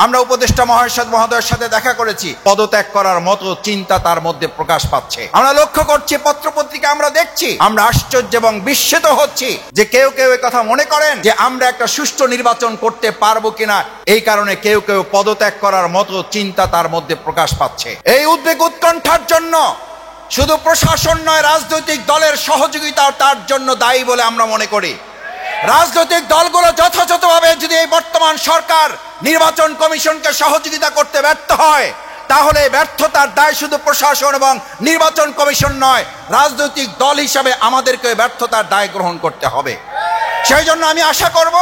আমরা উপদেষ্টা মহোদয়ের সাথে দেখা করেছি, পদত্যাগ করার মতো চিন্তা তার মধ্যে প্রকাশ পাচ্ছে। আমরা লক্ষ্য করছি, পত্রপত্রিকা আমরা দেখছি, আমরা আশ্চর্য এবং বিস্মিত হচ্ছি যে কেউ কেউ কথা মনে করেন যে আমরা একটা সুষ্ঠু নির্বাচন করতে পারবো কিনা, এই কারণে কেউ কেউ পদত্যাগ করার মতো চিন্তা তার মধ্যে প্রকাশ পাচ্ছে। এই উদ্বেগ উৎকণ্ঠার জন্য শুধু প্রশাসন নয়, রাজনৈতিক দলের সহযোগিতা তার জন্য দায়ী বলে আমরা মনে করি। রাজনৈতিক দলগুলো যথাযথভাবে যদি এই বর্তমান সরকার নির্বাচন কমিশনকে সহযোগিতা করতে ব্যর্থ হয়, তাহলে ব্যর্থতার দায় শুধু প্রশাসন এবং নির্বাচন কমিশন নয়, রাজনৈতিক দল হিসাবে আমাদেরকে ব্যর্থতার দায় গ্রহণ করতে হবে। সেই জন্য আমি আশা করব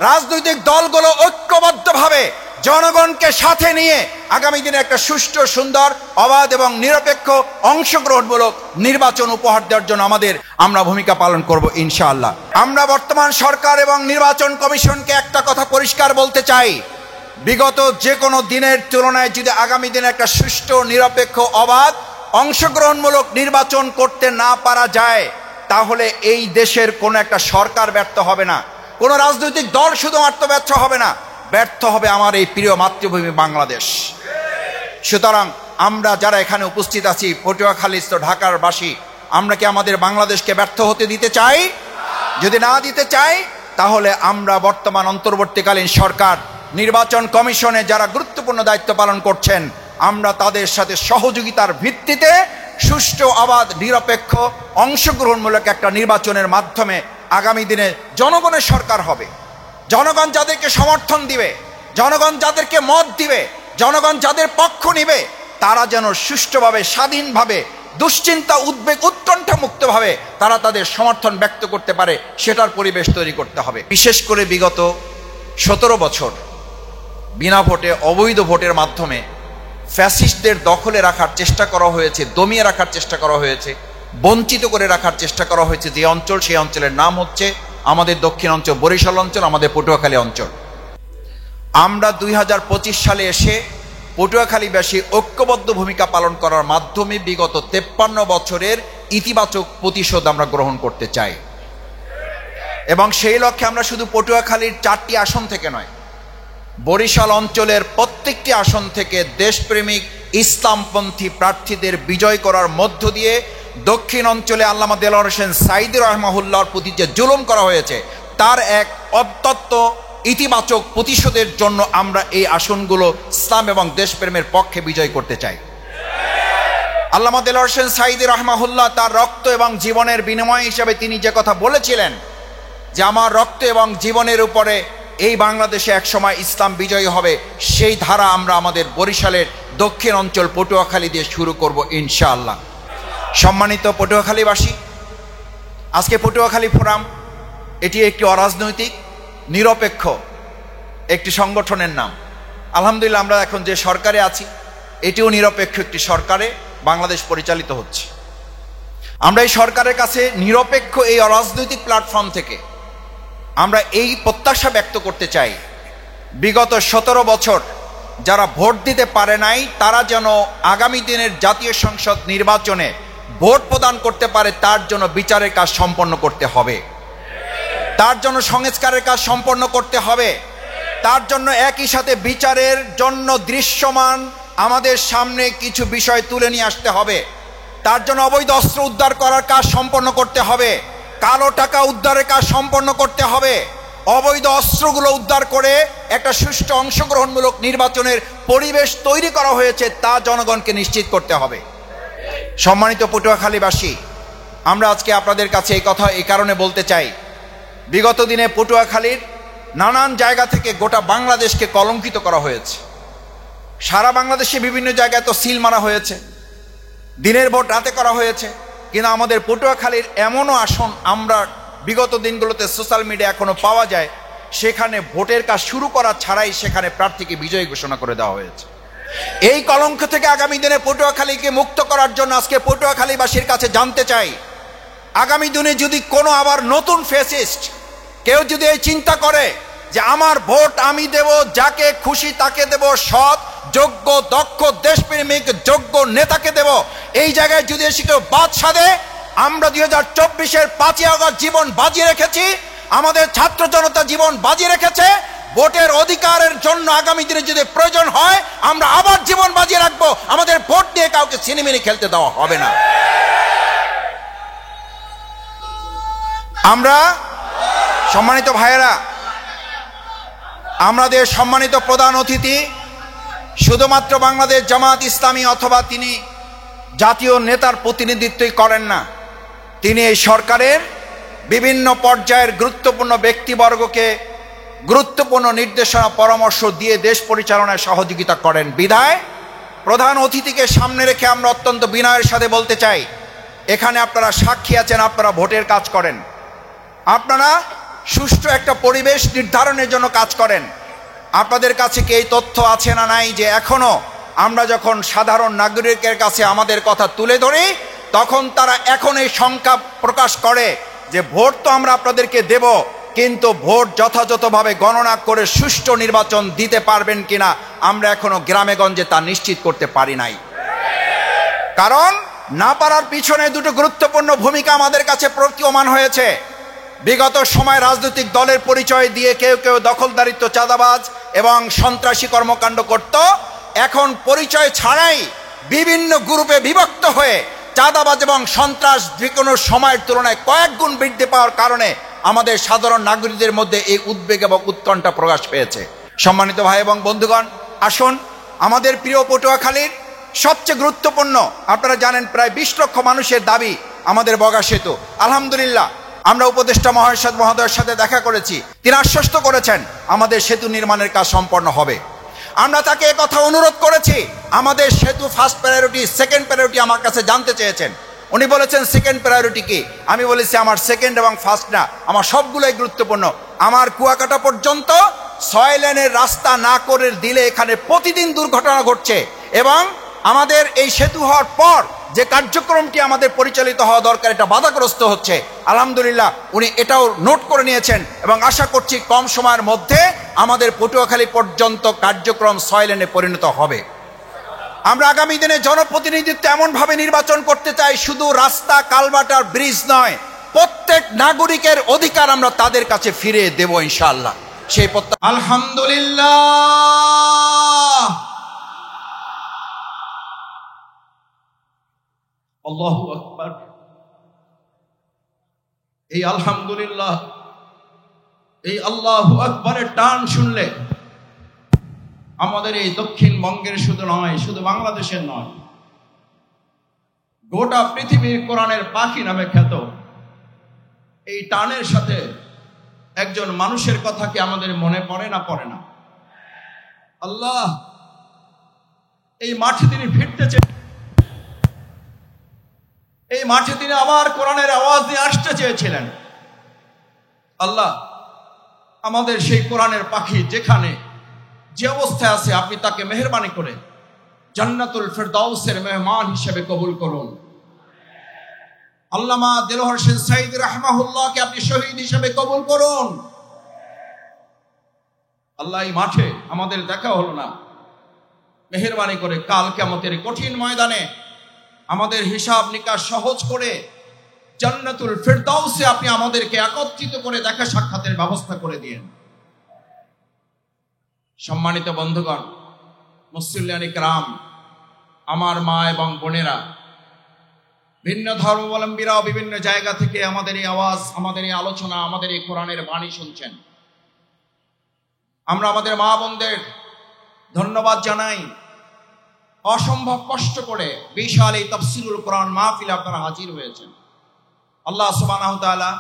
রাজনৈতিক দলগুলো ঐক্যবদ্ধভাবে জনগণকে সাথে নিয়ে আগামী দিনে একটা সুষ্ঠু, সুন্দর, অবাধ এবং নিরপেক্ষ অংশগ্রহণমূলক নির্বাচন উপহার দেওয়ার জন্য আমরা ভূমিকা পালন করব ইনশাআল্লাহ। আমরা বর্তমান সরকার এবং নির্বাচন কমিশনকে একটা কথা পরিষ্কার বলতে চাই, বিগত যে কোনো দিনের তুলনায় যদি আগামী দিনে একটা সুষ্ঠু, নিরপেক্ষ, অবাধ অংশগ্রহণমূলক নির্বাচন করতে না পারা যায়, তাহলে এই দেশের কোনো একটা সরকার ব্যর্থ হবে না, কোনো রাজনৈতিক দল শুধুমাত্র ব্যর্থ হবে না, ব্যর্থ হবে আমার এই প্রিয় মাতৃভূমি বাংলাদেশ। সুতরাং আমরা যারা এখানে উপস্থিত আছি, পটুয়াখালীস্থ ঢাকার বাসী, আমরা কি আমাদের বাংলাদেশকে ব্যর্থ হতে দিতে চাই? যদি না দিতে চাই, তাহলে আমরা বর্তমান অন্তর্বর্তীকালীন সরকার, নির্বাচন কমিশনে যারা গুরুত্বপূর্ণ দায়িত্ব পালন করছেন, আমরা তাদের সাথে সহযোগিতার ভিত্তিতে সুষ্ঠু, অবাধ, নিরপেক্ষ, অংশগ্রহণমূলক একটা নির্বাচনের মাধ্যমে আগামী দিনে জনগণের সরকার হবে। জনগণ যাদেরকে সমর্থন দিবে, জনগণ যাদেরকে মত দিবে, জনগণ যাদের পক্ষ নিবে, তারা যেন সুষ্ঠুভাবে, স্বাধীনভাবে, দুশ্চিন্তা, উদ্বেগ, উৎকণ্ঠা মুক্তভাবে তারা তাদের সমর্থন ব্যক্ত করতে পারে, সেটার পরিবেশ তৈরি করতে হবে। বিশেষ করে বিগত 17 বছর বিনা ভোটে, অবৈধ ভোটের মাধ্যমে ফ্যাসিস্টদের দখলে রাখার চেষ্টা করা হয়েছে, দমিয়ে রাখার চেষ্টা করা হয়েছে, বঞ্চিত করে রাখার চেষ্টা করা হয়েছে যে অঞ্চল, সেই অঞ্চলের নাম হচ্ছে আমাদের দক্ষিণ অঞ্চল, বরিশাল অঞ্চল, আমাদের পটুয়াখালী অঞ্চল। আমরা 2025 সালে এসে পটুয়াখালীবাসী ঐক্যবদ্ধ ভূমিকা পালন করার মাধ্যমে বিগত 53 বছরের ইতিবাচক প্রতিশোধ আমরা গ্রহণ করতে চাই। এবং সেই লক্ষ্যে আমরা শুধু পটুয়াখালীর 4টি আসন থেকে নয়, বরিশাল অঞ্চলের প্রত্যেকটি আসন থেকে দেশপ্রেমিক ইসলামপন্থী প্রার্থীদের বিজয় করার মধ্য দিয়ে দক্ষিণ অঞ্চলে আল্লামা দেলোয়ার হোসেন সাঈদী রাহিমাহুল্লাহর প্রতি যে জুলুম করা হয়েছে, তার এক অত্যন্ত ইতিবাচক প্রতিশোধের জন্য আমরা এই আসনগুলো ইসলাম এবং দেশপ্রেমের পক্ষে বিজয় করতে চাই। আল্লামা দেলোয়ার হোসেন সাঈদী রাহিমাহুল্লাহ তার রক্ত এবং জীবনের বিনিময় হিসেবে তিনি যে কথা বলেছিলেন যে আমার রক্ত এবং জীবনের উপরে এই বাংলাদেশে একসময় ইসলাম বিজয়ী হবে, সেই ধারা আমরা আমাদের বরিশালের দক্ষিণ অঞ্চল পটুয়াখালী দিয়ে শুরু করব ইনশাআল্লাহ। সম্মানিত পটুয়াখালীবাসী, আজকে পটুয়াখালী ফোরাম এটি একটি অরাজনৈতিক, নিরপেক্ষ একটি সংগঠনের নাম। আলহামদুলিল্লাহ, আমরা এখন যে সরকারে আছি, এটিও নিরপেক্ষ একটি সরকারে বাংলাদেশ পরিচালিত হচ্ছে। আমরা এই সরকারের কাছে নিরপেক্ষ এই অরাজনৈতিক প্ল্যাটফর্ম থেকে আমরা এই প্রত্যাশা ব্যক্ত করতে চাই, বিগত 17 বছর যারা ভোট দিতে পারে নাই, তারা যেন আগামী দিনের জাতীয় সংসদ নির্বাচনে ভোট প্রদান করতে পারে, তার জন্য বিচারের কাজ সম্পন্ন করতে হবে, তার জন্য সংস্কারের কাজ সম্পন্ন করতে হবে, তার জন্য একই সাথে বিচারের জন্য দৃশ্যমান আমাদের সামনে কিছু বিষয় তুলে নিয়ে আসতে হবে, তার জন্য অবৈধ অস্ত্র উদ্ধার করার কাজ সম্পন্ন করতে হবে, কালো টাকা উদ্ধারের কাজ সম্পন্ন করতে হবে, অবৈধ অস্ত্রগুলো উদ্ধার করে একটা সুষ্ঠু অংশগ্রহণমূলক নির্বাচনের পরিবেশ তৈরি করা হয়েছে, তা জনগণকে নিশ্চিত করতে হবে। সম্মানিত পটুয়াখালীবাসী, আমরা আজকে আপনাদের কাছে এই কথা এই কারণে বলতে চাই, বিগত দিনে পটুয়াখালীর নানান জায়গা থেকে গোটা বাংলাদেশকে কলঙ্কিত করা হয়েছে। সারা বাংলাদেশে বিভিন্ন জায়গায় তো সিল মারা হয়েছে, দিনের ভোট রাতে করা হয়েছে, কিন্তু আমাদের পটুয়াখালীর এমনও আসন আমরা বিগত দিনগুলোতে সোশ্যাল মিডিয়া এখনো পাওয়া যায়, সেখানে ভোটের কাজ শুরু করা ছাড়াই সেখানে প্রার্থীকে বিজয়ী ঘোষণা করে দেওয়া হয়েছে। এই কলঙ্ক থেকে আগামী দিনে পটুয়াখালীকে মুক্ত করার জন্য আজকে পটুয়াখালীবাসীর কাছে জানতে চাই, আগামী দিনে যদি কোনো আবার নতুন ফ্যাসিস্ট কেউ যদি এই চিন্তা করে যে আমার ভোট আমি দেব, যাকে খুশি তাকে দেব, সৎ, যোগ্য, দক্ষ, দেশপ্রেমিক, যোগ্য নেতাকে দেব, এই জায়গায় যদি এসে কেউ বাদ সাধে, আমরা 2024-এর 5ই আগস্ট জীবন বাজি রেখেছি, আমাদের ছাত্র জনতা জীবন বাজি রেখেছে, ভোটের অধিকারের জন্য আগামী দিনে যদি প্রয়োজন হয় আমরা আবার জীবন বাজিয়ে রাখবো। আমাদের ভোট নিয়ে কাউকে ছিনিমিনি খেলতে দেওয়া হবে না। আমরা সম্মানিত ভাইয়েরা, আমাদের সম্মানিত প্রধান অতিথি শুধুমাত্র বাংলাদেশ জামাত ইসলামী অথবা তিনি জাতীয় নেতার প্রতিনিধিত্বই করেন না, তিনি এই সরকারের বিভিন্ন পর্যায়ের গুরুত্বপূর্ণ ব্যক্তিবর্গকে গুরুত্বপূর্ণ নির্দেশনা পরামর্শ দিয়ে দেশ পরিচালনায় সহযোগিতা করেন। বিধায় প্রধান অতিথিকে সামনে রেখে আমরা অত্যন্ত বিনয়ের সাথে বলতে চাই, এখানে আপনারা সাক্ষী আছেন, আপনারা ভোটের কাজ করেন, আপনারা সুষ্ঠু একটা পরিবেশ নির্ধারণের জন্য কাজ করেন। আপনাদের কাছে কি এই তথ্য আছে না নাই যে এখনো আমরা যখন সাধারণ নাগরিকের কাছে আমাদের কথা তুলে ধরি তখন তারা এখন এই শঙ্কা প্রকাশ করে যে ভোট তো আমরা আপনাদেরকে দেব, কিন্তু ভোট যথাযথভাবে গণনা করে সুষ্ঠু নির্বাচন দিতে পারবেন কিনা আমরা এখনো গ্রামে গঞ্জে তা নিশ্চিত করতে পারি নাই। কারণ না পারার পিছনে দুটো গুরুত্বপূর্ণ ভূমিকা আমাদের কাছে প্রতীয়মান হয়েছে। বিগত সময় রাজনৈতিক দলের পরিচয় দিয়ে কেউ কেউ দখলদারিত্ব, চাঁদাবাজ এবং সন্ত্রাসী কর্মকাণ্ড করত। এখন পরিচয় ছাড়াই বিভিন্ন গ্রুপে বিভক্ত হয়ে চাঁদাবাজ এবং সন্ত্রাস যে কোনো সময়ের তুলনায় কয়েক গুণ বৃদ্ধি পাওয়ার কারণে আমাদের সাধারণ নাগরিকদের মধ্যে এই উদ্বেগ এবং উৎকণ্ঠা প্রকাশ পেয়েছে। সম্মানিত ভাই এবং বন্ধুগণ, আসুন আমাদের প্রিয় পটুয়াখালীর সবচেয়ে গুরুত্বপূর্ণ, আপনারা জানেন প্রায় 20 লক্ষ মানুষের দাবি আমাদের বগা সেতু। আলহামদুলিল্লাহ, আমরা উপদেষ্টা মহোদয়ের সাথে দেখা করেছি, তিনি আশ্বস্ত করেছেন আমাদের সেতু নির্মাণের কাজ সম্পন্ন হবে। আমরা তাকে কথা অনুরোধ করেছি আমাদের সেতু ফার্স্ট প্রায়োরিটি, সেকেন্ড প্রায়োরিটি আমার কাছে জানতে চেয়েছেন। উনি বলেছেন সেকেন্ড প্রায়োরিটি কি? আমি বলেছি আমার সেকেন্ড এবং ফার্স্ট না, আমার সবগুলোই গুরুত্বপূর্ণ। আমার কুয়াকাটা পর্যন্ত 6 লেনের রাস্তা না করে দিলে এখানে প্রতিদিন দুর্ঘটনা ঘটছে এবং আমাদের এই সেতু হওয়ার পর যে কার্যক্রমটি আমাদের পরিচালিত হওয়া দরকার এটা বাধাগ্রস্ত হচ্ছে। আলহামদুলিল্লাহ, উনি এটাও নোট করে নিয়েছেন এবং আশা করছি কম সময়ের মধ্যে আমাদের পটুয়াখালী পর্যন্ত কার্যক্রম 6 লেনে পরিণত হবে। আমরা আগামী দিনে জনপ্রতিনিধিত্ব এমনভাবে নির্বাচন করতে চাই, শুধু রাস্তা, কালভার্ট আর ব্রিজ নয়, প্রত্যেক নাগরিকের অধিকার আমরা তাদের কাছে ফিরিয়ে দেব ইনশাআল্লাহ। সেই প্রত্যাশা। আলহামদুলিল্লাহ, আল্লাহু আকবার। এই আলহামদুলিল্লাহ, এই আল্লাহু আকবারের টান শুনলে আমাদের এই দক্ষিণবঙ্গের শুধু নয়, শুধু বাংলাদেশের নয়, গোটা পৃথিবীর কোরআনের পাখি নামে খ্যাত এই টানের সাথে একজন মানুষের কথা কি আমাদের মনে পড়ে না? পড়ে না? আল্লাহ এই মাঠে তিনি ফিরতে চেয়েছেন, এই মাঠে তিনি আবার কোরআনের আওয়াজ নিয়ে আসতে চেয়েছিলেন। আল্লাহ আমাদের সেই কোরআনের পাখি যেখানে যে অবস্থায় আছে আপনি তাকে মেহেরবানি করে জান্নাতুল ফেরদাউসের মেহমান হিসেবে কবুল করুন। আল্লামা দেলোয়ার হোসেন সাঈদী রাহমাহুল্লাহকে আপনি শহীদ হিসেবে কবুল করুন। আল্লাহ এই মাঠে আমাদের দেখা হলো না, মেহেরবানি করে কাল কিয়ামতের কঠিন ময়দানে আমাদের হিসাব নিকাশ সহজ করে জান্নাতুল ফেরদাউসে আপনি আমাদেরকে একত্রিত করে দেখা সাক্ষাতের ব্যবস্থা করে দিয়েন। সম্মানিত বন্ধুগণ, মুসল্লিয়ান ইকরাম, আমার মা এবং বোনেরা, ভিন্ন ধর্মাবলম্বীরাও বিভিন্ন জায়গা থেকে আমাদের এই আওয়াজ, আমাদের এই আলোচনা, আমাদের এই কোরআনের বাণী শুনছেন। আমরা আমাদের মা বোনদের ধন্যবাদ জানাই, অসম্ভব কষ্ট করে বিশাল এই তাফসীরুল কোরআন মাহফিলে আপনারা হাজির হয়েছেন। আল্লাহ সুবহানাহু ওয়া তাআলা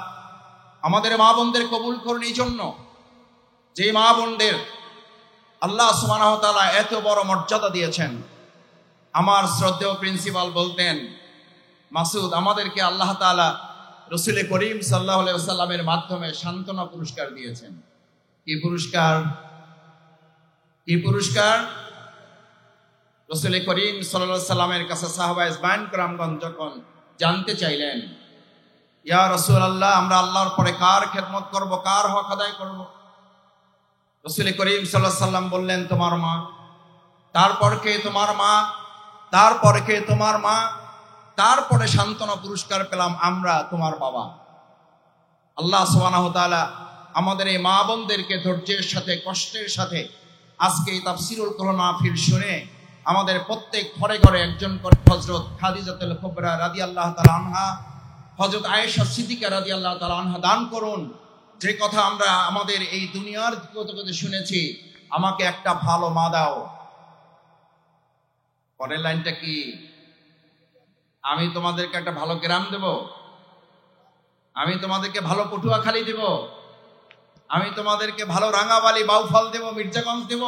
আমাদের মা বোনদের কবুল করুন। এই জন্য যে মা বোনদের আল্লাহ সুবহানাহু ওয়া তাআলা এত বড় মর্যাদা দিয়েছেন, আমার শ্রদ্ধেয় প্রিন্সিপাল বলতেন, মাসুদ, আমাদেরকে আল্লাহ তাআলা রাসূল করিম সাল্লাল্লাহু আলাইহি ওয়াসাল্লামের মাধ্যমে সান্ত্বনা পুরস্কার দিয়েছেন। কি পুরস্কার? কি পুরস্কার? রাসূল করিম সাল্লাল্লাহু আলাইহি ওয়াসাল্লামের কাছে সাহাবা ইজমাইন کرامগণ যখন জানতে চাইলেন, ইয়া রাসূলুল্লাহ, আমরা আল্লাহর পরে কার খেদমত করব, কার হক আদায় করব? রাসূল করিম সাল্লাল্লাহু আলাইহি ওয়াসাল্লাম বললেন, তোমার মা। তারপর কে? তোমার মা। তারপরে কে? তোমার মা। তারপরে সান্ত্বনা পুরস্কার পেলাম আমরা, তোমার বাবা। আল্লাহ সুবহানাহু ওয়া তাআলা আমাদের এই মা বোনদেরকে ধৈর্যের সাথে কষ্টের সাথে আজকে এই তাফসীরুল কোরআন মাহফিল শুনে আমাদের প্রত্যেক ঘরে ঘরে একজন করে হযরত খাদিজাতুল কুবরা রাদিয়াল্লাহু তাআলা আনহা, হযরত আয়েশা সিদ্দিকা রাদিয়াল্লাহু তাআলা আনহা দান করুন। যে কথা আমরা আমাদের এই দুনিয়ার কথা শুনেছি, আমাকে একটা ভালো মা দাও। পরের লাইনটা কি? আমি তোমাদেরকে একটা ভালো গ্রাম দেব, আমি তোমাদেরকে ভালো পটুয়াখালী দেব, আমি তোমাদেরকে ভালো রাঙাবালি বাউফল দেব, মির্জাগঞ্জ দেব।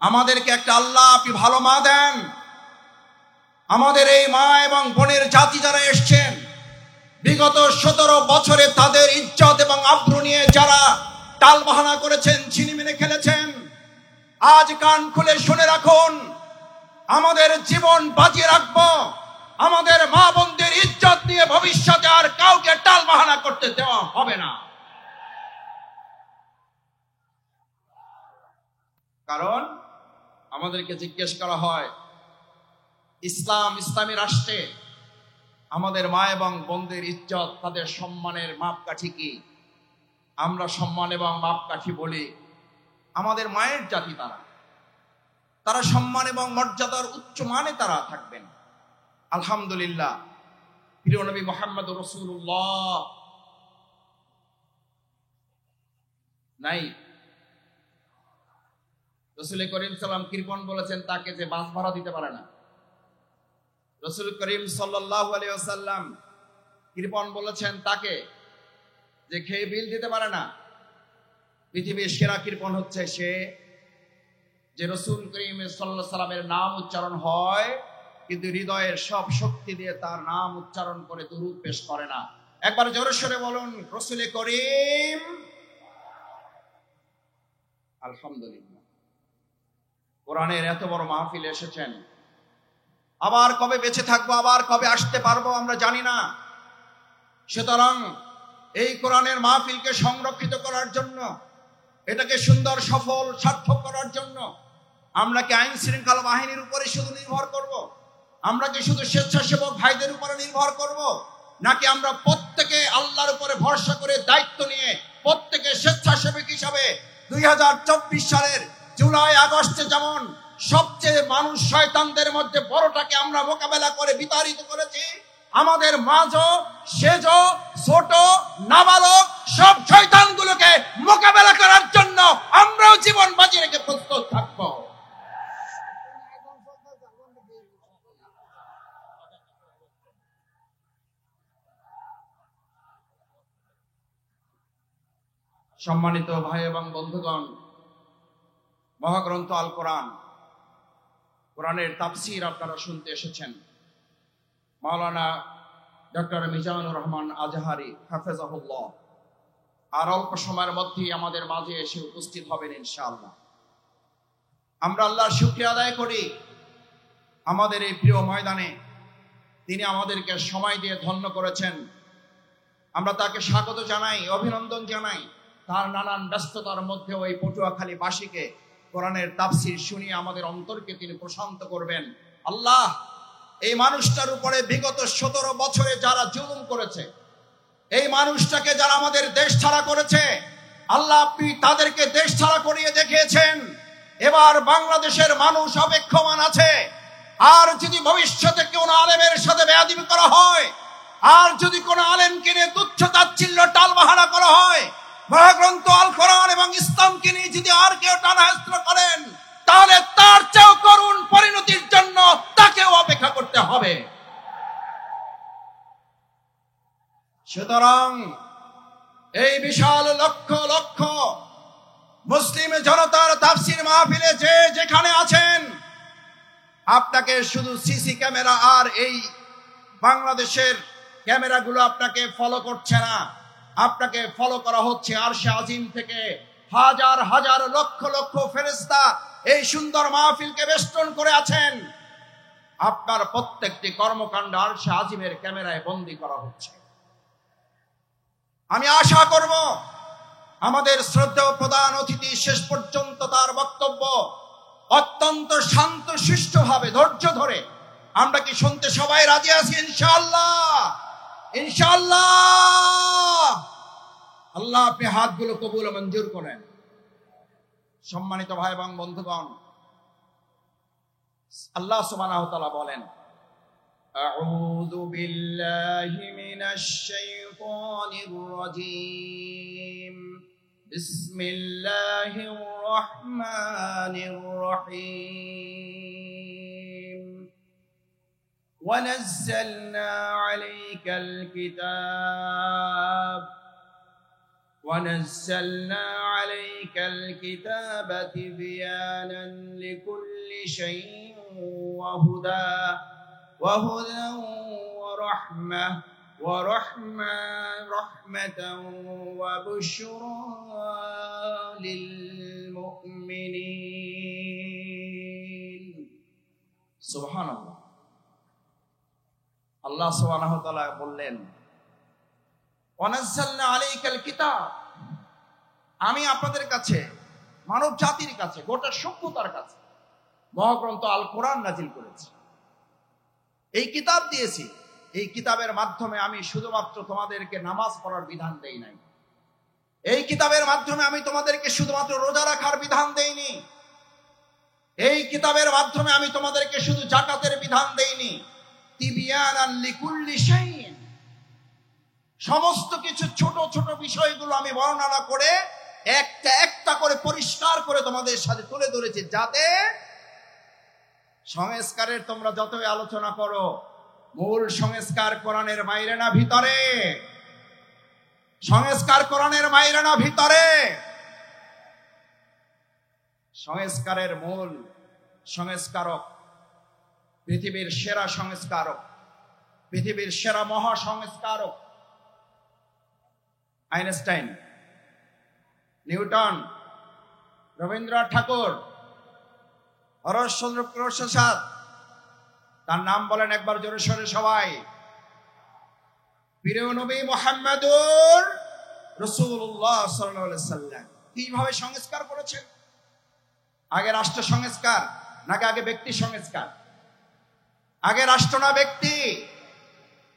আমাদেরকে একটা আল্লাহ আপনি ভালো মা দেন। আমাদের এই মা এবং বোনের জাতি যারা এসছেন বিগত 17 বছরে তাদের ইজ্জত এবং আব্রু নিয়ে যারা টালবাহানা করেছেন, ছিনিমিনি খেলেছেন, আজ কান খুলে শুনে রাখুন, আমাদের জীবন বাজিয়ে রাখবো। আমাদের মা বোনদের ইজ্জত নিয়ে ভবিষ্যতে আর কাউকে টালবাহানা করতে দেওয়া হবে না। কারণ আমাদেরকে জিজ্ঞেস করা হয়, ইসলামী রাষ্ট্রে আমাদের মা এবং বোনদের ইজ্জত, তাদের সম্মানের মাপকাঠি কি? আমরা সম্মান এবং মাপকাঠি বলি আমাদের মায়ের জাতি, তারা সম্মান এবং মর্যাদার উচ্চ মানে তারা থাকবেন। আলহামদুলিল্লাহ, প্রিয় নবী মুহাম্মদুর রাসূলুল্লাহ নাই, রাসূল করিম সাল্লাম কৃপণ বলেছেন তাকে যে বাস ভাড়া দিতে পারে না। রাসূল করিম সাল্লাল্লাহু আলাইহি ওয়াসাল্লাম কৃপণ বলেছেন তাকে যে খেয়ে বিল দিতে পারে না। পৃথিবীর সেরা কৃপণ হচ্ছে সে যে রাসূল করিম সাল্লাল্লাহু আলাইহি ওয়াসাল্লামের নাম উচ্চারণ হয় কিন্তু হৃদয়ের সব শক্তি দিয়ে তার নাম উচ্চারণ করে দুরূদ পেশ করে না। একবার জোরে সরে বলুন রাসূল করিম। আলহামদুলিল্লাহ, কোরআনের এত বড় মাহফিল এসেছেন, আবার কবে বেঁচে থাকবো, আবার কবে আসতে পারবো আমরা জানি না। সুতরাং এই কোরআনের মাহফিলকে সংরক্ষিত করার জন্য, এটাকে সুন্দর সফল সার্থক করার জন্য আমরা কি আইন শৃঙ্খলা বাহিনীর উপরে শুধু নির্ভর করব? আমরা কি শুধু স্বেচ্ছাসেবক ভাইদের উপরে নির্ভর করব? নাকি আমরা প্রত্যেকে আল্লাহর উপরে ভরসা করে দায়িত্ব নিয়ে প্রত্যেকে স্বেচ্ছাসেবক হিসাবে 2024 সালের জুলাই আগস্টে যেমন সবচেয়ে মানুষ শয়তানদের মধ্যে বড়টাকে আমরা মোকাবেলা করে বিতাড়িত করেছি, আমাদের মাঝও সেজ ছোট নাবালক সব শয়তানগুলোকে মোকাবেলা করার জন্য আমরাও জীবন বাজি রেখে প্রস্তুত থাকবো। সম্মানিত ভাই এবং বন্ধুগণ, মহাগ্রন্থ আল কোরআন, কোরআনের তাফসীর আপনারা শুনতে এসেছেন। মাওলানা ডক্টর মিজানুর রহমান আজহারি হাফেজাহুল্লাহ আর অল্প সময়ের মধ্যেই আমাদের মাঝে এসে উপস্থিত হবেন ইনশাআল্লাহ। আমরা আল্লাহর শুকরিয়া আদায় করি, আমাদের এই প্রিয় ময়দানে তিনি আমাদেরকে সময় দিয়ে ধন্য করেছেন। আমরা তাকে স্বাগত জানাই, অভিনন্দন জানাই। তার নানান ব্যস্ততার মধ্যে ওই পটুয়াখালী বাসীকে কোরআনের তাফসীর শুনিয়ে আমাদের অন্তরকে তিনি প্রশান্ত করবেন। আল্লাহ, এই মানুষটার উপরে বিগত 17 বছরে যারা জুলুম করেছে, এই মানুষটাকে যারা আমাদের দেশ ছাড়া করেছে, আল্লাহ আপনি তাদেরকে দেশ ছাড়া করিয়ে দেখিয়েছেন। এবার বাংলাদেশের মানুষ অপেক্ষমান আছে। আর যদি ভবিষ্যতে কোনো আলেমের সাথে বেয়াদবি করা হয়, আর যদি কোনো আলেমকে নিয়ে তুচ্ছ তাচ্ছিল্য টালবাহানা করা হয়, মহাগ্রন্থ আল কোরআন এবং ইসলামকে নিয়ে যদি আর কেউ টানাহেস্র করেন, তাহলে তার চেয়েও করুণ পরিণতির জন্য তাকেও অপেক্ষা করতে হবে। সুতরাং এই বিশাল লক্ষ লক্ষ মুসলিম জনতার তাফসীর মাহফিলে যে যেখানে আছেন, আপনাকে শুধু সিসি ক্যামেরা আর এই বাংলাদেশের ক্যামেরাগুলো আপনাকে ফলো করছে না, আপনাকে ফলো করা হচ্ছে আরশে আজিম থেকে। হাজার হাজার লক্ষ লক্ষ ফেরেশতা এই সুন্দর মাহফিলকে বেষ্টন করে আছেন। আপনার প্রত্যেকটি কর্মকাণ্ড আরশে আজিমের ক্যামেরায় বন্দী করা হচ্ছে। আমি আশা করব আমাদের শ্রদ্ধেয় প্রধান অতিথি শেষ পর্যন্ত তার বক্তব্য অত্যন্ত শান্ত শিষ্টভাবে ধৈর্য ধরে, আমরা কি শুনতে সবাই রাজি আছি ইনশাআল্লাহ? ইনশাআল্লাহ। আল্লাহ আপনি হাতগুলো কবুল ও মঞ্জুর করেন। সম্মানিত ভাই এবং বন্ধুগণ, আল্লাহ সুবহানাহু ওয়া তাআলা বলেন, আউযু বিল্লাহি মিনাশ শাইতানির রাজীম, বিসমিল্লাহির রহমানির রহিম, ওয়া নাযালনা আলাইকাল কিতাব ونزلنا عليك الكتاب تبيانا لكل شيء وهدى ورحمة وبشرى للمؤمنين. سبحان الله. আল্লাহ সুবহানাহু ওয়া তাআলা বললেন, ওয়ানাজ্জালনা আলাইকাল কিতাব, আমি আপনাদের কাছে, মানব জাতির কাছে, গোটা সভ্যতার কাছে মহাগ্রন্থ আল কোরআন নাজিল করেছি। এই কিতাব দিয়েছি। এই কিতাবের মাধ্যমে আমি শুধুমাত্র তোমাদেরকে নামাজ পড়ার বিধান দেই নাই। এই কিতাবের মাধ্যমে আমি তোমাদেরকে শুধুমাত্র রোজা রাখার বিধান দেইনি। এই কিতাবের মাধ্যমে আমি তোমাদেরকে শুধু যাকাতের বিধান দেইনি। তিবিয়ানান লিকুল্লি শাইইন, সমস্ত কিছু ছোট ছোট বিষয়গুলো আমি বর্ণনা করে একটা একটা করে পরিষ্কার করে তোমাদের সাথে তুলে ধরেছি, যাতে সংস্কারের তোমরা যতই আলোচনা করো, মূল সংস্কার কোরআনের বাইরে না ভিতরে। সংস্কার কোরআনের বাইরে না ভিতরে। সংস্কারের মূল সংস্কারক, পৃথিবীর সেরা সংস্কারক, পৃথিবীর সেরা মহা সংস্কারক আইনস্টাইন, নিউটন, রবীন্দ্রনাথ ঠাকুর, হরশ্চন্দ্র প্রসাদ, তার নাম বলেন একবার জোরে সোরে সবাই। প্রিয় নবী মুহাম্মদুর রাসূলুল্লাহ সাল্লাল্লাহু আলাইহি সাল্লাম কিভাবে সংস্কার করেছেন? আগে রাষ্ট্র সংস্কার নাকি আগে ব্যক্তি সংস্কার? আগে রাষ্ট্র না ব্যক্তি?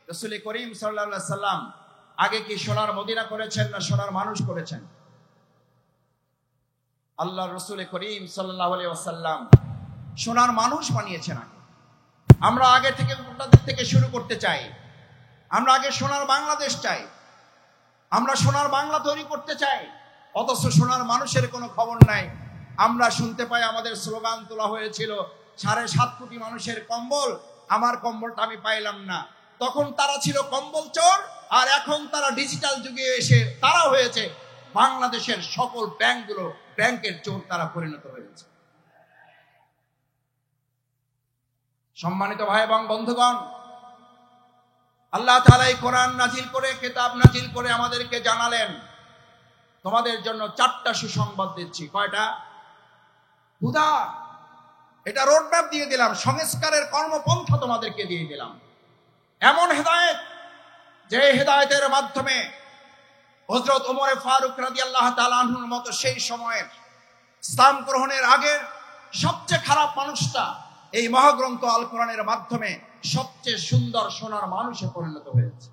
রাসূল করিম সাল্লাল্লাহু আলাইহি সাল্লাম আগে কি সোনার মদিনা করেছেন না সোনার মানুষ করেছেন? আল্লাহ রাসূল করিম সাল্লাল্লাহু আলাইহি ওয়াসাল্লাম সোনার মানুষ বানিয়েছেন। আমরা আগে থেকে আপনাদের থেকে শুরু করতে চাই। আমরা আগে সোনার বাংলাদেশ চাই, আমরা সোনার বাংলা তৈরি করতে চাই, অথচ সোনার মানুষের কোনো খবর নাই। আমরা শুনতে পাই আমাদের স্লোগান তোলা হয়েছিল 7.5 কোটি মানুষের কম্বল, আমার কম্বলটা আমি পাইলাম না। তখন তারা ছিল কম্বল চোর, আর এখন তারা ডিজিটাল যুগে এসে তারা হয়েছে বাংলাদেশের সকল ব্যাংকগুলো ব্যাংকের চোর তারা পরিণত হয়েছে। সম্মানিত ভাই এবং বন্ধুগণ, আল্লাহ তাআলা এই কোরআন নাজিল করে, কিতাব নাজিল করে আমাদেরকে জানালেন, তোমাদের জন্য 4টা সুসংবাদ দিচ্ছি। কয়টা? হুদা, এটা রোডম্যাপ দিয়ে দিলাম, সংস্কারের কর্মপন্থা তোমাদেরকে দিয়ে দিলাম। এমন হেদায়েত, যে হেদায়েতের মাধ্যমে হযরত ওমর ফারুক রাদিয়াল্লাহু তাআলা আনহুর মতো সেই সময়ের ইসলাম গ্রহণের আগের সবচেয়ে খারাপ মানুষটা এই মহাগ্রন্থ আল কোরআনের মাধ্যমে সবচেয়ে সুন্দর সোনার মানুষে পরিণত হয়েছে।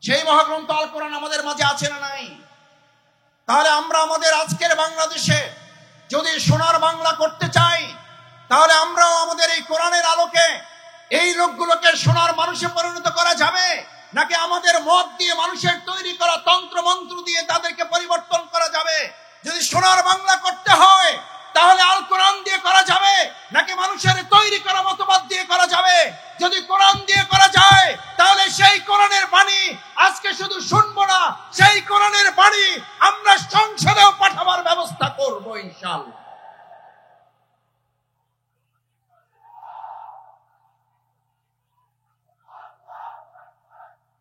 সেই মহাগ্রন্থ আল কোরআন আমাদের মাঝে আছে না নাই? তাহলে আমরা আমাদের আজকের বাংলাদেশে যদি সোনার বাংলা করতে চাই, তাহলে আমরাও আমাদের এই কোরআনের আলোকে এই লোকগুলোকে সোনার মানুষে পরিণত করা যাবে, নাকি আমাদের মত দিয়ে মানুষের তৈরি করা তন্ত্র মন্ত্র দিয়ে তাদেরকে পরিবর্তন করা যাবে? যদি সোনার বাংলা করতে হয় তাহলে আল কোরআন দিয়ে করা যাবে, নাকি মানুষের তৈরি করা মতবাদ দিয়ে করা যাবে? যদি কোরআন দিয়ে করা যায়, তাহলে সেই কোরআনের বাণী আজকে শুধু শুনবো না, সেই কোরআনের বাণী আমরা সংসদেও পাঠাবার ব্যবস্থা করব ইনশাআল্লাহ।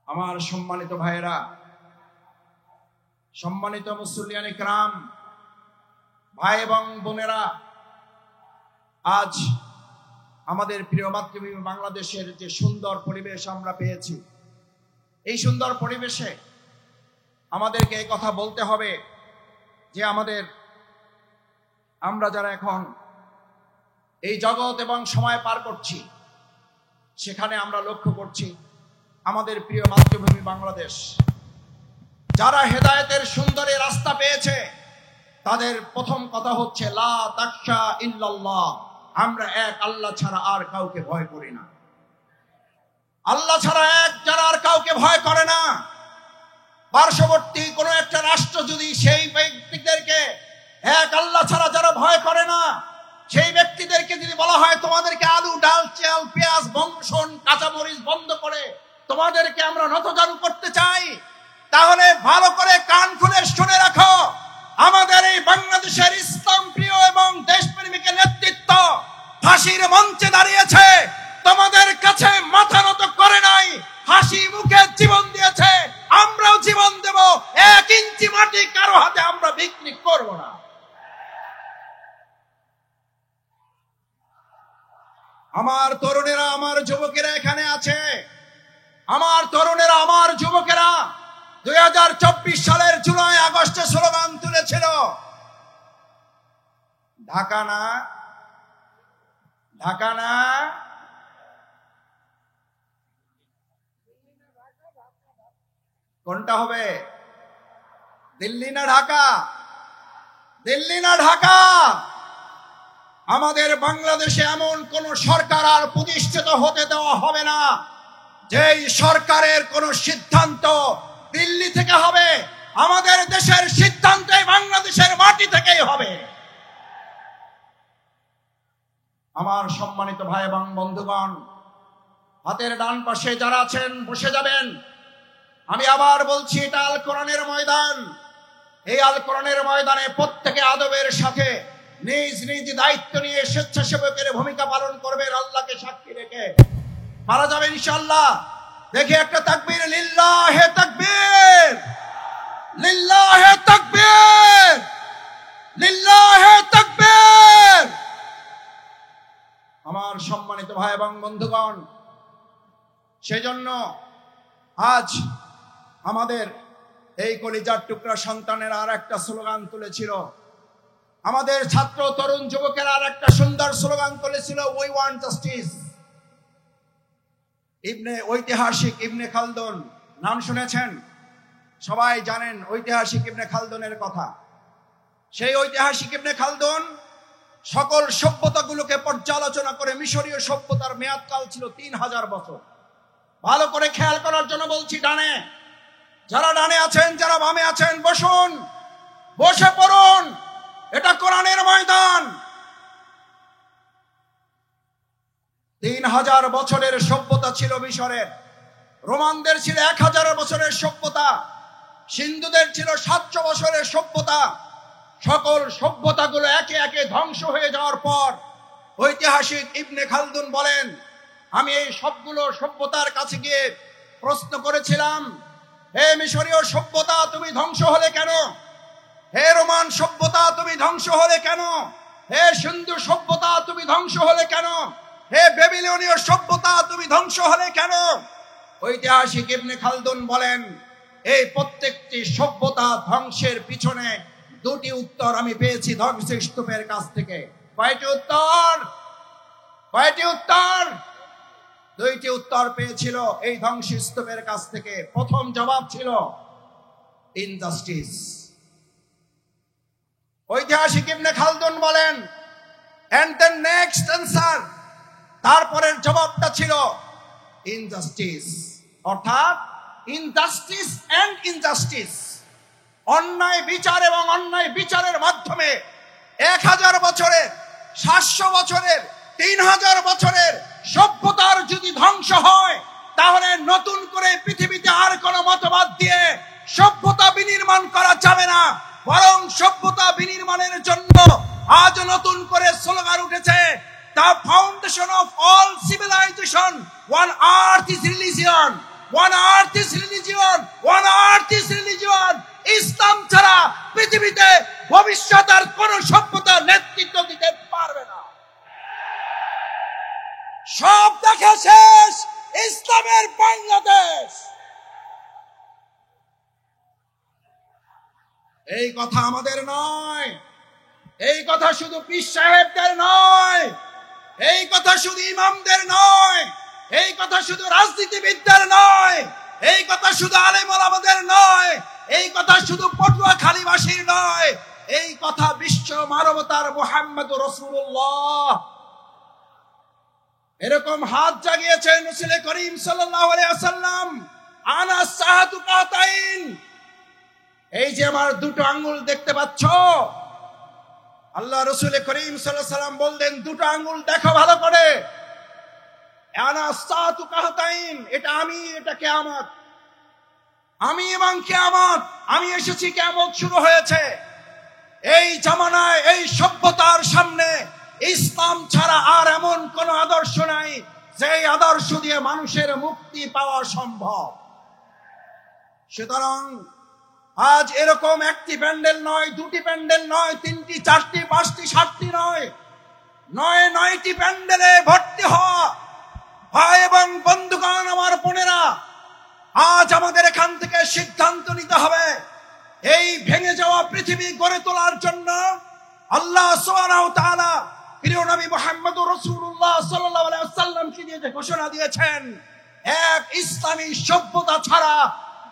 আমার সম্মানিত ভাইয়েরা, সম্মানিত মুসল্লিয়ান ইকরাম, ভাই এবং বোনেরা, আজ আমাদের প্রিয় মাতৃভূমি বাংলাদেশের যে সুন্দর পরিবেশ আমরা পেয়েছি, এই সুন্দর পরিবেশে আমাদেরকে এই কথা বলতে হবে যে আমরা যারা এখন এই জগৎ এবং সময় পার করছি, সেখানে আমরা লক্ষ্য করছি আমাদের প্রিয় মাতৃভূমি বাংলাদেশ যারা হেদায়েতের সুন্দরী রাস্তা পেয়েছে তাদের প্রথম কথা হচ্ছে লা তাখশা ইল্লাল্লাহ, আমরা এক আল্লাহ ছাড়া আর কাউকে ভয় করি না। আল্লাহ ছাড়া এক যারা আর কাউকে ভয় করে না। পার্শ্ববর্তী কোনো একটা রাষ্ট্র যদি সেই ব্যক্তিদেরকে এক আল্লাহ ছাড়া যারা ভয় করে না সেই ব্যক্তিদেরকে যদি বলা হয় তোমাদেরকে আলু ডাল চাল পেঁয়াজ বংশন কাঁচামরিচ বন্ধ করে তোমাদেরকে আমরা নতজানু করতে চাই, তাহলে ভালো করে কান খুলে শুনে রাখো, আমাদের এই বাংলাদেশের ইসলাম প্রিয় এবং দেশপ্রেমিকের নেতৃত্ব ফাঁসির মঞ্চে দাঁড়িয়েছে, তোমাদের কাছে মাথা নত করে নাই, হাসি মুখে জীবন দিয়েছে, আমরাও জীবন দেব, 1 ইঞ্চি মাটি কারো হাতে আমরা বিক্রি করব না। আমার তরুণেরা আমার যুবকেরা এখানে আছে, আমার তরুণেরা আমার যুবকেরা 2024 সালের জুলাই আগস্টে স্লোগান তুলেছিল, ঢাকা না ঢাকা না, কোনটা হবে? দিল্লি না ঢাকা? দিল্লি না ঢাকা? আমাদের বাংলাদেশে এমন কোন সরকার আর প্রতিষ্ঠিত হতে দেওয়া হবে না যেই সরকারের কোন সিদ্ধান্ত দিল্লি থেকে হবে। আমাদের দেশের সিদ্ধান্ত বাংলাদেশের মাটি থেকেই হবে। আমার সম্মানিত ভাই এবং বন্ধুগণ, হাতের ডান পাশে যারা আছেন বসে যাবেন। আমি আবার বলছি, এটা আল কোরআনের ময়দান। এই আল কোরআনের ময়দানে প্রত্যেকে আদবের সাথে নিজ নিজ দায়িত্ব নিয়ে স্বেচ্ছাসেবকের ভূমিকা পালন করবেন, আল্লাহকে সাক্ষী রেখে মারা যাবে ইনশাআল্লাহ। দেখি একটা তাকবীর, লিল্লাহে তাকবীর, লিল্লাহে তাকবীর, লিল্লাহে তাকবীর। আমার সম্মানিত ভাই এবং বন্ধুগণ, সেজন্য আজ আমাদের এই কলিজার টুকরা সন্তানের আর একটা স্লোগান তুলেছিল, আমাদের ছাত্র তরুণ যুবকেরা আর একটা সুন্দর স্লোগান তুলেছিল, উই ওয়ান্ট জাস্টিস। ঐতিহাসিক ইবনে খালদুন নাম শুনেছেন? সবাই জানেন ঐতিহাসিক ইবনে খালদুনের কথা। সেই ঐতিহাসিক ইবনে খালদুন সকল সভ্যতাগুলোকে পর্যালোচনা করে, মিশরীয় সভ্যতার মেয়াদকাল ছিল 3000 বছর। ভালো করে খেয়াল করার জন্য বলছি, ডানে যারা ডানে আছেন, যারা বামে আছেন, বসুন, বসে পড়ুন, এটা কোরআনের ময়দান। 3000 বছরের সভ্যতা ছিল মিশরের, রোমানদের ছিল 1000 বছরের সভ্যতা, সিন্ধুদের ছিল 700 বছরের সভ্যতা। সকল সভ্যতাগুলো একে একে ধ্বংস হয়ে যাওয়ার পর ঐতিহাসিক ইবনে খালদুন বলেন, আমি এই সবগুলো সভ্যতার কাছে গিয়ে প্রশ্ন করেছিলাম, হে মিশরীয় সভ্যতা তুমি ধ্বংস হলে কেন? হে রোমান সভ্যতা তুমি ধ্বংস হলে কেন? হে সিন্ধু সভ্যতা তুমি ধ্বংস হলে কেন? হে বেবিলনীয় সভ্যতা তুমি ধ্বংস হলে কেন? ঐতিহাসিক ইবনে খালদুন বলেন, এই প্রত্যেকটি সভ্যতা ধ্বংসের পিছনে 2টি উত্তর আমি পেয়েছি ধ্বংসস্তূপের কাছ থেকে। কয়টি উত্তর? কয়টি উত্তর? 2টি উত্তর পেয়েছিল এই ধ্বংসস্তূপের কাছ থেকে। প্রথম জবাব ছিল ইনজাস্টিস। ঐতিহাসিক ইবনে খালদুন বলেন, এন্ড দ্য নেক্সট অ্যান্সার, তারপরের জবাবটা ছিল ইনজাস্টিস, অর্থাৎ ইনজাস্টিস এন্ড ইনজাস্টিস, অন্যায় বিচার এবং অন্যায় বিচারের মাধ্যমে 1000 বছরের, 700 বছরের, 3000 বছরের সভ্যতার যদি ধ্বংস হয়, তাহলে নতুন করে পৃথিবীতে আর কোন মতবাদ দিয়ে সভ্যতা বিনির্মাণ করা যাবে না, বরং সভ্যতা বিনির্মাণের জন্য আজ নতুন করে স্লোগান উঠেছে, the foundation of all civilisation, one earth is religion, one earth is religion, one earth is religion. ইসলাম ছাড়া পৃথিবীতে ভবিষ্যৎ আর কোন সভ্যতা নেতৃত্ব দিতে পারবে না। সব দেখা শেষ, ইসলামের বাংলাদেশ। এই কথা আমাদের নয়, এই কথা শুধু পীর সাহেবদের নয়, এই কথা শুধু ইমামদের নয়, এই কথা শুধু রাজনীতিবিদদের নয়, এই কথা শুধু আলেম ওলামাদের নয়, এই কথা শুধু পটুয়াখালীবাসীর নয়, এই কথা বিশ্ব মানবতার মুহাম্মদুর রাসূলুল্লাহ এরকম হাত জাগিয়েছেন রাসূল করিম সাল্লাল্লাহু আলাইহি ওয়াসাল্লাম। আনা সাহাতু কাতাইন, এই যে আমার দুটো আঙ্গুল দেখতে পাচ্ছ, আল্লাহ রাসূল করিম সাল্লাল্লাহু আলাইহি ওয়াসাল্লাম বললেন দুটো আঙ্গুল দেখো ভালো করে। আনা সাহাতু কাতাইন, এটা আমি, এটা কিয়ামত, আমি এবং কিয়ামত, আমি এসেছি, কিয়ামত শুরু হয়েছে। এই জামানায় এই সভ্যতার সামনে ইসলাম ছাড়া আর এমন কোন আদর্শ নাই যে আদর্শ দিয়ে মানুষের মুক্তি পাওয়া সম্ভব। সুতরাং আজ এরকম একটি প্যান্ডেল নয়, দুটি প্যান্ডেল নয়, তিনটি, চারটি, পাঁচটি, সাতটি নয়, নয়টি প্যান্ডেলে ভর্তি হওয়া ভাই এবং বন্ধুগণ, আমার বোনেরা, আজ আমাদের এখান থেকে সিদ্ধান্ত নিতে হবে এই ভেঙে যাওয়া পৃথিবী গড়ে তোলার জন্য। আল্লাহ সুবহানাহু ওয়া তাআলা প্রিয় নবী মুহাম্মদুর রাসূলুল্লাহ সাল্লাল্লাহু আলাইহি ওয়াসাল্লামকে দিয়ে যে ঘোষণা দিয়েছেন, এক ইসলামী সভ্যতা ছাড়া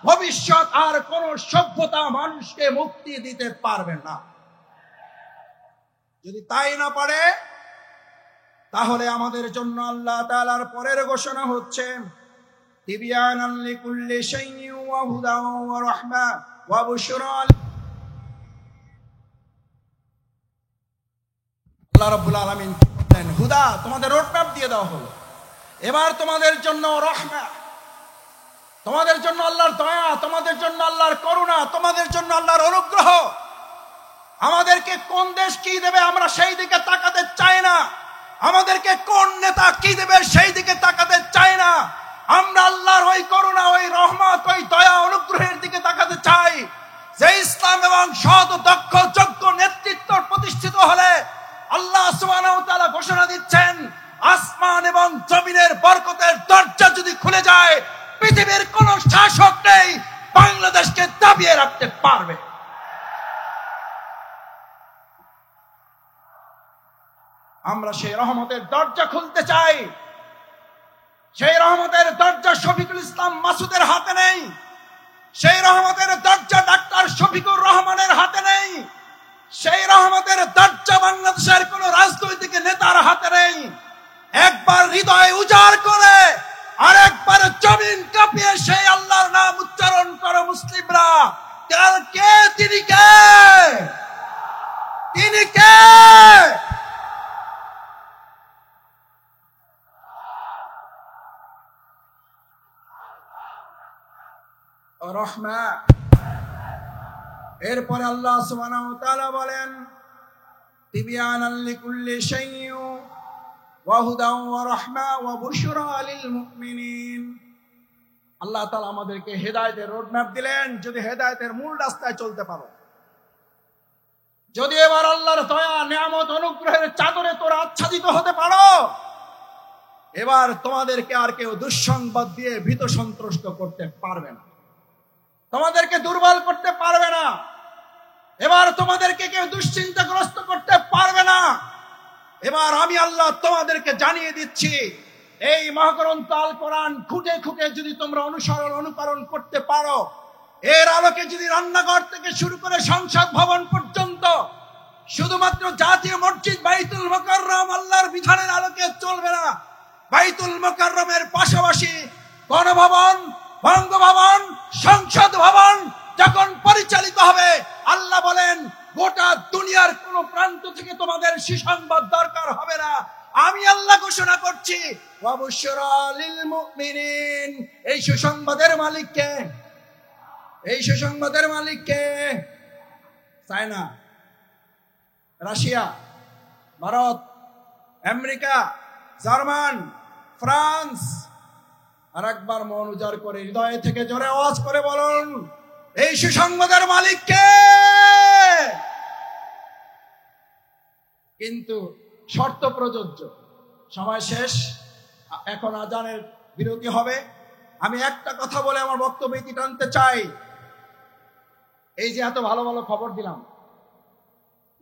ভবিষ্যৎ আর কোন সভ্যতা মানুষকে মুক্তি দিতে পারবে না। যদি তাই না পারে, তাহলে আমাদের জন্য আল্লাহ তাআলার পরের ঘোষণা হচ্ছে তিবিয়ানান লিকুল্লি শাইইন ওয়া হুদান ওয়া রাহমা ওয়া বুশরা। আল্লাহ রাব্বুল আলামিন বলেন, হুদা, তোমাদের রোডম্যাপ দিয়ে দেওয়া হলো, এবার তোমাদের জন্য রহমা, তোমাদের জন্য আল্লাহর দয়া, তোমাদের জন্য আল্লাহর করুণা, তোমাদের জন্য আল্লাহর অনুগ্রহ। আমাদেরকে কোন দেশ কি দেবে আমরা সেই দিকে তাকাতে চাই না, আমাদেরকে কোন নেতা কি দেবে সেই দিকে তাকাতে চাই না। আমরা আল্লাহর ওই করুণা, ওই রহমত, ওই দয়া, অনুগ্রহের দিকে তাকাতে চাই, যে ইসলাম এবং সৎ, দক্ষ, যোগ্য নেতৃত্ব প্রতিষ্ঠিত হলে আল্লাহ সুবহানাহু ওয়া তাআলা ঘোষণা দিচ্ছেন, আসমান এবং জমিনের বরকতের দরজা যদি খুলে যায়, পৃথিবীর কোন শাসক নেই বাংলাদেশকে দাবিয়ে রাখতে পারবে। আমরা সেই রহমতের দরজা খুলতে চাই। সেই রহমতের দরজা শফিকুল ইসলাম মাসুদের হাতে নেই, সেই রহমতের দরজা ডাক্তার শফিকুর রহমানের হাতে নেই, সেই রহমতের দরজা বাংলাদেশের কোন রাজনৈতিক নেতার হাতে নেই। একবার হৃদয় উজাড় করে আর একবার জমিন কাঁপিয়ে সেই আল্লাহর নাম উচ্চারণ করো মুসলিমরা, কে তিনি, কে তিনি, কে রহমা। এরপরে আল্লাহ সুবহানাহু ওয়া তাআলা বলেন, তিবিয়ানান লিকুল্লি শাইইন ওয়া হুদান ওয়া রাহমা ওয়া বুশরা লিল মুমিনিন। আল্লাহ তাআলা আমাদেরকে হেদায়েতের রোডম্যাপ দিলেন। যদি হেদায়েতের মূল রাস্তায় চলতে পারো, যদি এবার আল্লাহর দয়া, নিয়ামত, অনুগ্রহের চাদরে তোরা আচ্ছাদিত হতে পারো, এবার তোমাদেরকে আর কেউ দুঃসংবাদ দিয়ে ভীত সন্ত্রস্ত করতে পারবে না, তোমাদেরকে দুর্বল করতে পারবে না, এবার তোমাদেরকে কেউ দুশ্চিন্তাগ্রস্ত করতে পারবে না। এবার আমি আল্লাহ তোমাদেরকে জানিয়ে দিচ্ছি, এই মহাগ্রন্থ আল কোরআন খুঁটে খুঁটে যদি তোমরা অনুকরণ করতে পারো, এর আলোকে যদি রান্নাঘর থেকে শুরু করে সংসদ ভবন পর্যন্ত শুধুমাত্র জাতীয় মসজিদ বাইতুল মুকাররম আল্লাহর বিধানের আলোকে চলবে না, বাইতুল মুকাররমের পাশাপাশি গণভবন, বঙ্গভবন, সংসদ ভবন যখন পরিচালিত হবে, আল্লাহ বলেন গোটা দুনিয়ার কোন প্রান্ত থেকে তোমাদের সুসংবাদ দরকার হবে না। আমি আল্লাহ ঘোষণা করছি, ওয়া বুশরা লিল মুমিনিন। এই সুসংবাদের মালিক কে? এই সুসংবাদের মালিক কে? China, Russia, Bharat, America, German, France? আর একবার মন উজাড় করে হৃদয় থেকে জোরে আওয়াজ করে বলুন, এই সুসংবাদের মালিক কে? কিন্তু শর্ত প্রযোজ্য। সময় শেষ, এখন আজানের বিরতি হবে। আমি একটা কথা বলে আমার বক্তব্য ইতি টানতে চাই। এই যে এত ভালো ভালো খবর দিলাম,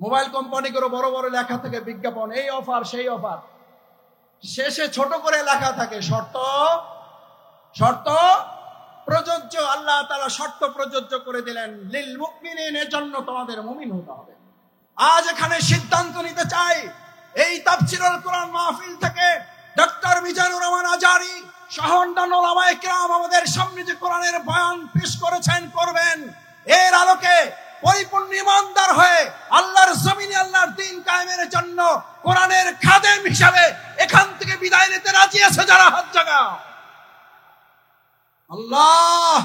মোবাইল কোম্পানিগুলো বড় বড় লেখা থাকে বিজ্ঞাপন, এই অফার সেই অফার, শেষে ছোট করে লেখা থাকে শর্ত, শর্ত প্রযোজ্য, আল্লাহ তাআলা শর্ত প্রযোজ্য করে দিলেন, লিল মুমিনিন, এর জন্য তোমাদের মুমিন হতে হবে। আজ এখানে সিদ্ধান্ত নিতে চাই, এই তাফসীরুল কোরআন মাহফিল থেকে ডক্টর মিজানুর রহমান আজারি সহ অন্যান্য ওলামায়ে কেরাম আমাদের সামনে যে কোরআনের বয়ান পেশ করেছেন, করবেন, এর আলোকে পরিপূর্ণ ঈমানদার হয়ে আল্লাহর জমিনে আল্লাহর দ্বীন কায়েমের জন্য কোরআনের খাদেম হিসাবে এখান থেকে বিদায় নিতে রাজি আছে যারা, হাত জাগাও। আল্লাহ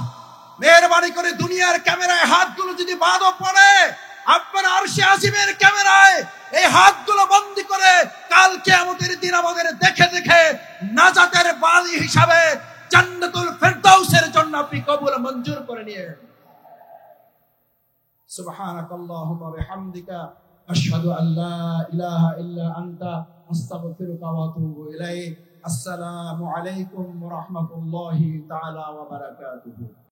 মেহেরবানি করে দুনিয়ার ক্যামেরায় হাতগুলো যদি বাদও পড়ে, আপনার আরশে আজিমের ক্যামেরায় এই হাতগুলো বন্দী করে কাল কিয়ামতের দিন আমাদের দেখে দেখে নাজাতের বাণী হিসাবে জান্নাতুল ফেরদাউসের জন্য আপনি কবুল মঞ্জুর করে নিয়ে। সুবহানাকাল্লাহুম্মা ওয়া বিহামদিকা আশহাদু আল্লা ইলাহা ইল্লা আনতা আস্তাগফিরুকা ওয়া আতুবু ইলাইক। আসসালামু আলাইকুম ওয়া রাহমাতুল্লাহি তাআলা ওয়া বারাকাতুহু।